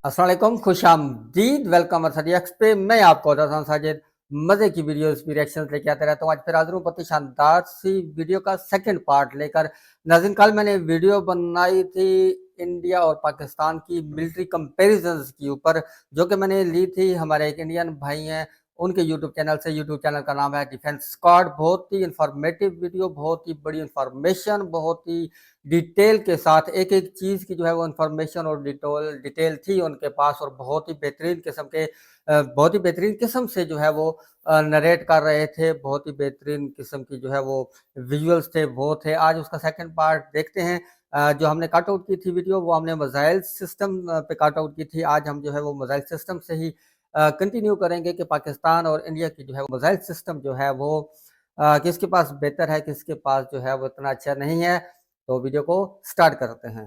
अस्सलाम वालेकुम, खुशामदीद, वेलकम अर्सडियक्स पे। मैं आपको बताता हूँ साजिद मजे की वीडियोस भी रिएक्शंस लेके आते रहता हूँ। आज फिर हाजिर हूँ बहुत ही शानदार सी वीडियो का सेकंड पार्ट लेकर। नाज़रीन, कल मैंने वीडियो बनाई थी इंडिया और पाकिस्तान की मिलिट्री कंपैरिजंस के ऊपर, जो कि मैंने ली थी हमारे एक इंडियन भाई हैं उनके यूट्यूब चैनल से। यूट्यूब चैनल का नाम है डिफेंस स्क्वाड। बहुत ही इंफॉर्मेटिव वीडियो, बहुत ही बड़ी इंफॉर्मेशन, बहुत ही डिटेल के साथ एक एक चीज़ की जो है वो इंफॉर्मेशन और डिटेल थी उनके पास, और बहुत ही बेहतरीन किस्म के बहुत ही बेहतरीन किस्म से जो है वो नरेट कर रहे थे। बहुत ही बेहतरीन किस्म की जो है वो विजुअल्स थे, वो थे। आज उसका सेकंड पार्ट देखते हैं। जो हमने कट आउट की थी वीडियो, वो हमने मिसाइल सिस्टम पे कट आउट की थी। आज हम जो है वो मिसाइल सिस्टम से ही कंटिन्यू करेंगे कि पाकिस्तान और इंडिया की जो है वो मिसाइल सिस्टम जो है वो किसके पास बेहतर है, किसके पास जो है वो इतना अच्छा नहीं है। तो वीडियो को स्टार्ट करते हैं।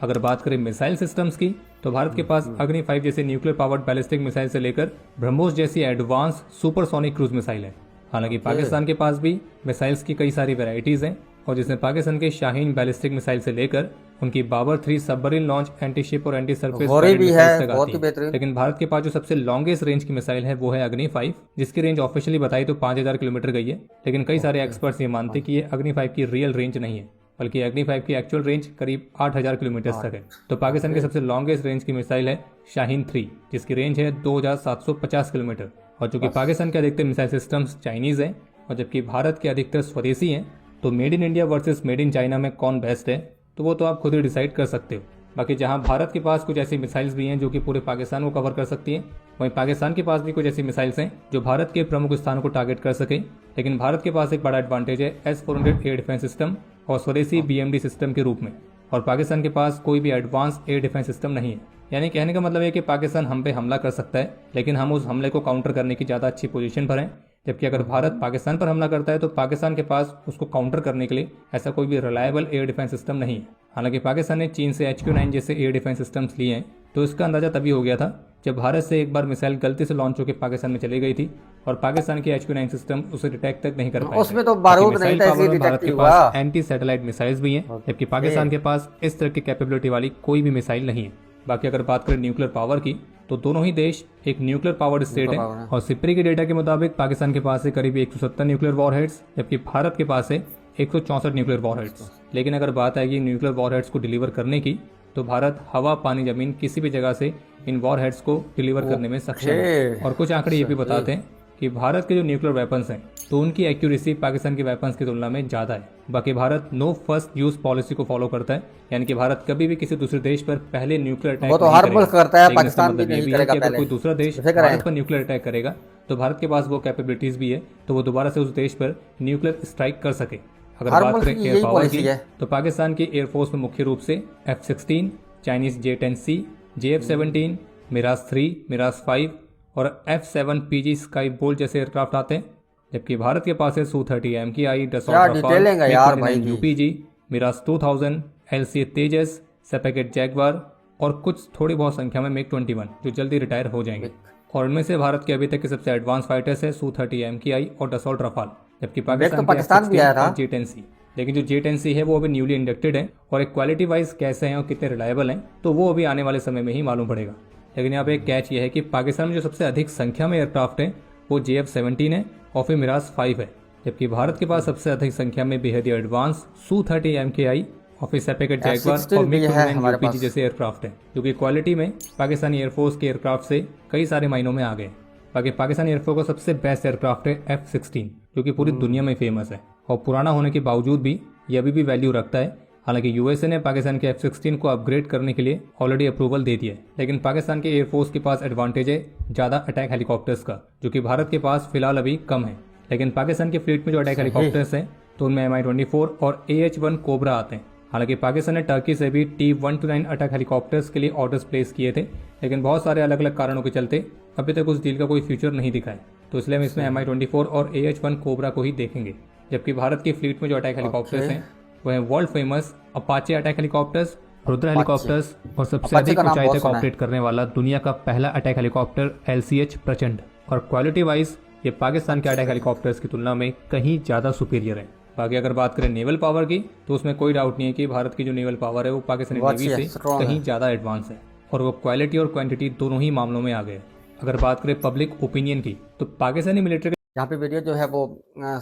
अगर बात करें मिसाइल सिस्टम्स की, तो भारत के पास अग्नि 5 जैसे न्यूक्लियर पावर्ड बैलिस्टिक मिसाइल से लेकर ब्रह्मोस जैसी एडवांस सुपरसोनिक क्रूज मिसाइल है। हालांकि पाकिस्तान के पास भी मिसाइल्स की कई सारी वैरायटीज हैं, और जिसमें पाकिस्तान के शाहीन बैलिस्टिक मिसाइल से लेकर उनकी Babur 3 submarine launch anti ship और एंटी सरफेस भी है, तक बहुत आती ही है। बेहतरीन। लेकिन भारत के पास जो सबसे लॉन्गेस्ट रेंज की मिसाइल है वो है अग्नि 5, जिसकी रेंज ऑफिशियली बताई तो 5000 किलोमीटर गई है। लेकिन कई सारे एक्सपर्ट्स ये मानते कि ये अग्नि 5 की रियल रेंज नहीं है, बल्कि अग्नि 5 की एक्चुअल रेंज करीब 8000 किलोमीटर तक है। तो पाकिस्तान की सबसे लॉन्गेस्ट रेंज की मिसाइल है शाहीन 3, जिसकी रेंज है 2750 किलोमीटर। और चूंकि पाकिस्तान के अधिकतर मिसाइल सिस्टम्स चाइनीज हैं, और जबकि भारत के अधिकतर स्वदेशी हैं, तो made in India versus made in China में कौन बेस्ट है, तो वो तो आप खुद ही डिसाइड कर सकते हो। बाकी जहां भारत के पास कुछ ऐसी मिसाइल्स भी हैं जो कि पूरे पाकिस्तान को कवर कर सकती हैं, वहीं पाकिस्तान के पास भी कुछ ऐसी मिसाइल्स हैं जो भारत के प्रमुख स्थानों को टारगेट कर सके। लेकिन भारत के पास एक बड़ा एडवांटेज है S-400 एयर डिफेंस सिस्टम और स्वदेशी BMD सिस्टम के रूप में, और पाकिस्तान के पास कोई भी एडवांस एयर डिफेंस सिस्टम नहीं है। यानी कहने का मतलब है कि पाकिस्तान हम पे हमला कर सकता है, लेकिन हम उस हमले को काउंटर करने की ज़्यादा अच्छी पोजीशन पर हैं। जबकि अगर भारत पाकिस्तान पर हमला करता है तो पाकिस्तान के पास उसको काउंटर करने के लिए ऐसा कोई भी रिलायबल एयर डिफेंस सिस्टम नहीं है। हालांकि पाकिस्तान ने चीन से HQ-9 जैसे एयर डिफेंस सिस्टम्स लिए हैं, तो इसका अंदाजा तभी हो गया था जब भारत से एक बार मिसाइल गलती से लॉन्च होकर पाकिस्तान में चली गई थी, और पाकिस्तान की HQ-9 सिस्टम उसे डिटेक्ट तक नहीं कर पाए। उसमें तो बारूद नहीं था, इसलिए भारत डिटेक्ट के हुआ। पास एंटी सैटेलाइट मिसाइल्स भी हैं, जबकि पाकिस्तान के पास इस तरह की कैपेबिलिटी वाली कोई भी मिसाइल नहीं है। बाकी अगर बात करें न्यूक्लियर पावर की, तो दोनों ही देश एक न्यूक्लियर पावर्ड स्टेट है, और सिप्री के डेटा के मुताबिक पाकिस्तान के पास है करीब 170 न्यूक्लियर वॉरहेड्स, जबकि भारत के पास है 164 न्यूक्लियर वॉरहेड्स। लेकिन अगर बात आएगी न्यूक्लियर वॉरहेड्स को डिलीवर करने की, तो भारत हवा पानी जमीन किसी भी जगह से इन वॉरहेड्स को डिलीवर करने में सक्षम है। और कुछ आंकड़े ये भी बताते हैं कि भारत के जो न्यूक्लियर वेपन्स हैं, तो उनकी एक्यूरेसी पाकिस्तान के वेपन्स की तुलना में ज़्यादा है। बाकी Bharat no first use policy को फॉलो करता है, यानी कि भारत कभी भी किसी दूसरे देश पर पहले न्यूक्लियर अटैक वो तो हर मुल्क करता है, पाकिस्तान भी नहीं करेगा। अगर कोई दूसरा देश भारत पर न्यूक्लियर अटैक करेगा, तो भारत के पास वो कैपेबिलिटीज भी है, तो वो दोबारा से उस देश पर न्यूक्लियर स्ट्राइक कर सके। अगर बात करें एयर पावर की, तो पाकिस्तान की एयरफोर्स में मुख्य रूप से F-16, Chinese J-10C, JF-17, Miraj 3, Miraj 5 और F-7 PG स्काई बोल्ट जैसे एयरक्राफ्ट आते हैं। जबकि भारत के पास है Su-30 MKI, Dassault Rafale, MiG-29 UPG, Mirage 2000, LCA Tejas, SEPECAT Jaguar और कुछ थोड़ी बहुत संख्या में MiG-21 जो जल्दी रिटायर हो जाएंगे। और इनमें से भारत के अभी तक के सबसे एडवांस फाइटर्स है Su-30 MKI और डसॉल्ट रफाल, जबकि पाकिस्तान भी आया था J-10C। लेकिन जो J-10C है वो अभी न्यूली इंडक्टेड है, और एक क्वालिटी वाइज कैसे हैं और कितने रिलायबल हैं, तो वो अभी आने वाले समय में ही मालूम पड़ेगा। लेकिन यहाँ पे एक कैच ये है कि पाकिस्तान में जो सबसे अधिक संख्या में एयरक्राफ्ट हैं वो JF-17 है और फिर मिराज 5 है, जबकि भारत के पास सबसे अधिक संख्या में बेहद ही एडवांस Su-30 MKI और फिर सेपेकेट जैगवार और MiG-29 UPG जैसे एयरक्राफ्ट हैं, जो कि क्वालिटी में पाकिस्तानी एयरफोर्स के एयरक्राफ्ट से कई सारे मायनों में आ गए। बाकी पाकिस्तानी एयरफोर्स का सबसे बेस्ट एयरक्राफ्ट है F-16, जो कि पूरी दुनिया में फेमस है, और पुराना होने के बावजूद भी ये अभी भी वैल्यू रखता है। हालांकि USA ने पाकिस्तान के F-16 को अपग्रेड करने के लिए ऑलरेडी अप्रूवल दे दिया है, लेकिन पाकिस्तान के एयरफोर्स के पास एडवांटेज है ज़्यादा अटैक हेलीकॉप्टर्स का, जो कि भारत के पास फिलहाल अभी कम है। लेकिन पाकिस्तान के फ्लीट में जो अटैक हेलीकॉप्टर्स हैं, तो उनमें Mi-24 और AH-1 कोबरा आते हैं। हालांकि पाकिस्तान ने टर्की से भी T-129 अटैक हेलीकॉप्टर्स के लिए ऑर्डर्स प्लेस किए थे, लेकिन बहुत सारे अलग अलग कारणों के चलते अभी तक उस डील का कोई फ्यूचर नहीं दिखा है, तो इसलिए हम इसमें Mi-24 और AH-1 कोबरा को ही देखेंगे। जबकि भारत की फ्लीट में जो अटैक हेलीकॉप्टर्स हैं वो हैं world famous Apache attack helicopters, Rudra helicopters, और सबसे अधिक ऊंचाई तक ऑपरेट करने वाला दुनिया का पहला अटैक हेलीकॉप्टर LCH प्रचंड। और क्वालिटी वाइज ये पाकिस्तान के अटैक हेलीकॉप्टर्स की तुलना में कहीं ज़्यादा सुपीरियर है। बाकी अगर बात करें नेवल पावर की, तो उसमें कोई डाउट नहीं है कि भारत की जो नेवल पावर है वो पाकिस्तानी नेवी से कहीं ज़्यादा एडवांस है। और वो क्वालिटी और क्वांटिटी दोनों ही मामलों में आ गए। अगर बात करें पब्लिक ओपिनियन की, तो पाकिस्तानी मिलिट्री यहाँ पे वीडियो जो है वो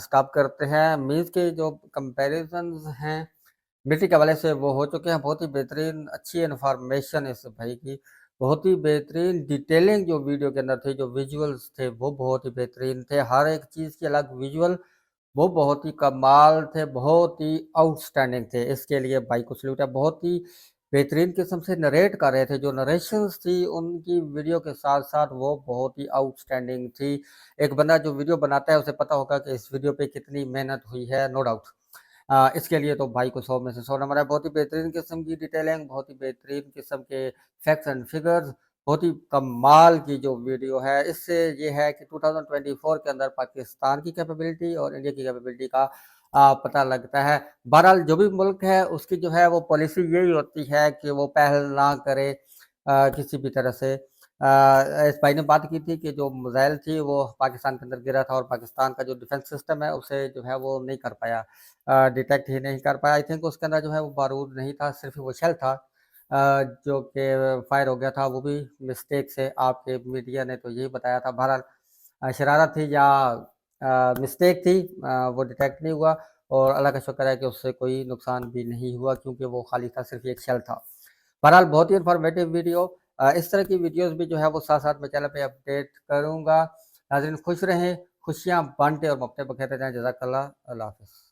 स्टॉप करते हैं। मीन्स के जो कंपैरिजन हैं मिलिट्री के हवाले से वो हो चुके हैं। बहुत ही बेहतरीन अच्छी इन्फॉर्मेशन इस भाई की, बहुत ही बेहतरीन डिटेलिंग जो वीडियो के अंदर थे, जो विजुअल्स थे वो बहुत ही बेहतरीन थे। हर एक चीज़ की अलग विजुअल वो बहुत ही कमाल थे, बहुत ही आउटस्टैंडिंग थे। इसके लिए भाई को सल्यूट है। बहुत ही बेहतरीन किस्म से नरेट कर रहे थे। जो नरेशंस थी उनकी वीडियो के साथ साथ वो बहुत ही आउटस्टैंडिंग थी। एक बंदा जो वीडियो बनाता है उसे पता होगा कि इस वीडियो पे कितनी मेहनत हुई है, नो डाउट। इसके लिए तो भाई को 100 में से 100 नंबर है। बहुत ही बेहतरीन किस्म की डिटेलिंग, बहुत ही बेहतरीन किस्म के फैक्ट्स एंड फिगर्स, बहुत ही कमाल की जो वीडियो है। इससे ये है कि 2024 के अंदर पाकिस्तान की कैपेबिलिटी और इंडिया की कैपेबिलिटी का पता लगता है। बहरहाल जो भी मुल्क है उसकी जो है वो पॉलिसी यही होती है कि वो पहल ना करे किसी भी तरह से। इस भाई ने बात की थी कि जो मिसाइल थी वो पाकिस्तान के अंदर गिरा था और पाकिस्तान का जो डिफेंस सिस्टम है उसे जो है वो नहीं कर पाया, डिटेक्ट ही नहीं कर पाया। आई थिंक उसके अंदर जो है वो बारूद नहीं था, सिर्फ वो शेल था जो कि फायर हो गया था, वो भी मिस्टेक से। आपके मीडिया ने तो यही बताया था। बहरहाल शरारत थी या मिस्टेक थी, वो डिटेक्ट नहीं हुआ और अल्लाह का शुक्र है कि उससे कोई नुकसान भी नहीं हुआ क्योंकि वो खाली था, सिर्फ एक शेल था। बहरहाल बहुत ही इन्फॉर्मेटिव वीडियो। इस तरह की वीडियोस भी जो है वो साथ साथ मैं चैनल पे अपडेट करूँगा। नाज़रीन खुश रहें, खुशियाँ बांटें और मौके पर कहते जाएँ। जज़ाकल्लाह, अल्लाह हाफ़िज़।